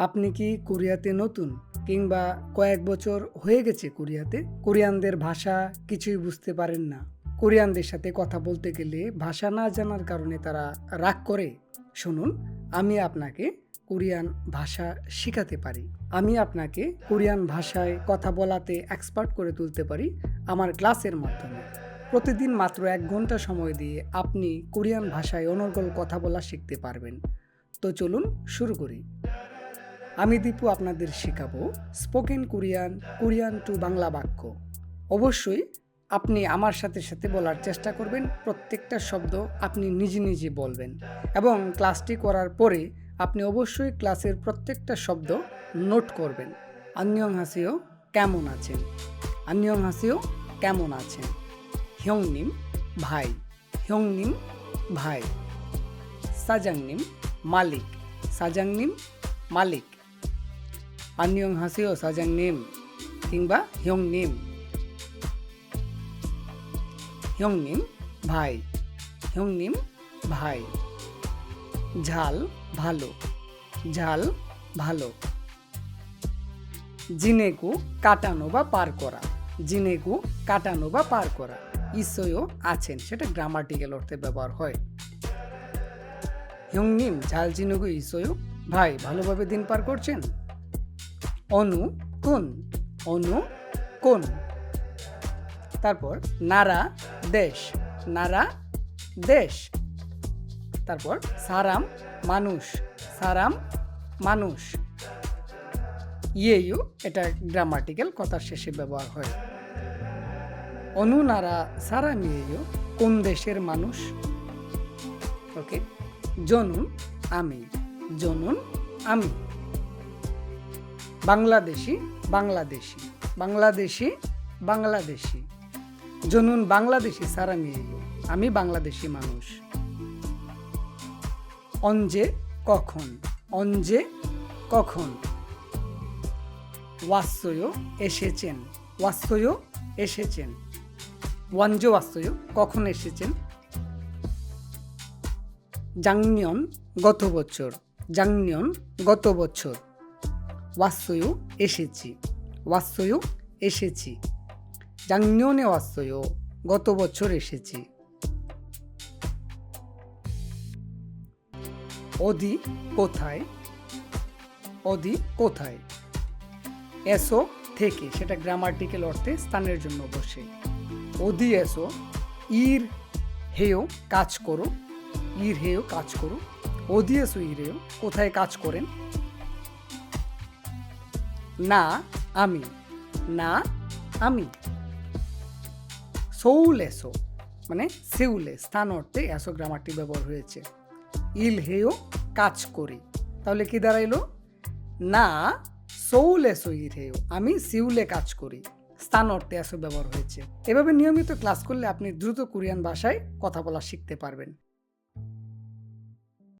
আপনি কি কোরিয়াতে নতুন কিংবা কয়েক বছর হয়ে গেছে কোরিয়াতে? কোরিয়ানদের ভাষা কিছুই বুঝতে পারেন না। কোরিয়ানদের সাথে কথা বলতে গেলে ভাষা না জানার কারণে তারা রাগ করে। শুনুন, আমি আপনাকে কোরিয়ান ভাষা শেখাতে পারি। আমি আপনাকে কোরিয়ান ভাষায় কথা বলাতে এক্সপার্ট করে তুলতে পারি আমার ক্লাসের মাধ্যমে। প্রতিদিন মাত্র 1 ঘন্টা সময় দিয়ে আপনি কোরিয়ান ভাষায় অনর্গল কথা বলা শিখতে পারবেন। তো চলুন শুরু করি। আমি দীপু আপনাদের শেখাবো spoken Korean, Korean to Bangla বাক্য। অবশ্যই আপনি আমার সাথে সাথে বলার চেষ্টা করবেন। প্রত্যেকটা শব্দ আপনি নিজে নিজে বলবেন এবং ক্লাসটি করার পরে আপনি অবশ্যই ক্লাসের প্রত্যেকটা শব্দ নোট করবেন। 안녕하세요, কেমন আছেন? 안녕하세요, কেমন আছেন? 형님, ভাই। 형님, ভাই। 사장님, মালিক। 사장님, মালিক। 안녕하세요, 사장님 কিংবা 형님। 형님, ভাই। 형님, ভাই। ঝাল, ভালো। ঝাল, ভালো। জিনেগু, কাটানো বা পার করা। জিনেগু, কাটানো বা পার করা। ইসোয়ো, আছেন, সেটা গ্রামাটিক্যাল অর্থে ব্যবহার হয়। 형님, 잘 지내고 있어요? ভাই, ভালোভাবে দিন পার করছেন? অনু, কোন। অনু, কোন। তারপর নারা, দেশ। নারা, দেশ। তারপর সারাম, মানুষ। সারাম, মানুষ। ইয়েয়ু, এটা গ্রামাটিক্যাল, কথার শেষে ব্যবহার হয়। অনু নারা সারাম ইয়েয়ু, কোন দেশের মানুষ? ওকে। জনুন, আমি। জনুন, আমি। বাংলাদেশি, বাংলাদেশি। বাংলাদেশি, বাংলাদেশি। জনুন বাংলাদেশি সারামিয়েও, আমি বাংলাদেশি মানুষ। অঞ্জে, কখন। অঞ্জে, কখন। ওয়াসোয়ো, এসেছেন। ওয়াসোয়ো, এসেছেন। ওয়ানজো ওয়াসোয়ো, কখন এসেছেন? জাংনিয়ন, গত বছর। জাংনিয়ন, গত বছর। ওয়াসোয়ো, এসেছি। ওয়াসোয়ো, এসেছি। জাংনিয়নে ওয়াসোয়ো, গত বছর এসেছি। অদি, কোথায়। অদি, কোথায়। এসো, থেকে, সেটা গ্রামাটিক্যাল অর্থে স্থানের জন্য বসে। অদি এসো। ইর হেও, কাজ করো। ইর হেও, কাজ করো। অদি এসো ইর হেও, কোথায় কাজ করেন? না, আমি। না, আমি। সৌল এসো, মানে সেউলে, স্থান অর্থে এসো গ্রামারটি ব্যবহার হয়েছে। ইল হেও, কাজ করি। তাহলে কি দাঁড়াইলো? না সৌল এসো ইল হেও, আমি সিউলে কাজ করি। স্থান অর্থে এসো ব্যবহার হয়েছে। এভাবে নিয়মিত ক্লাস করলে আপনি দ্রুত কোরিয়ান ভাষায় কথা বলা শিখতে পারবেন।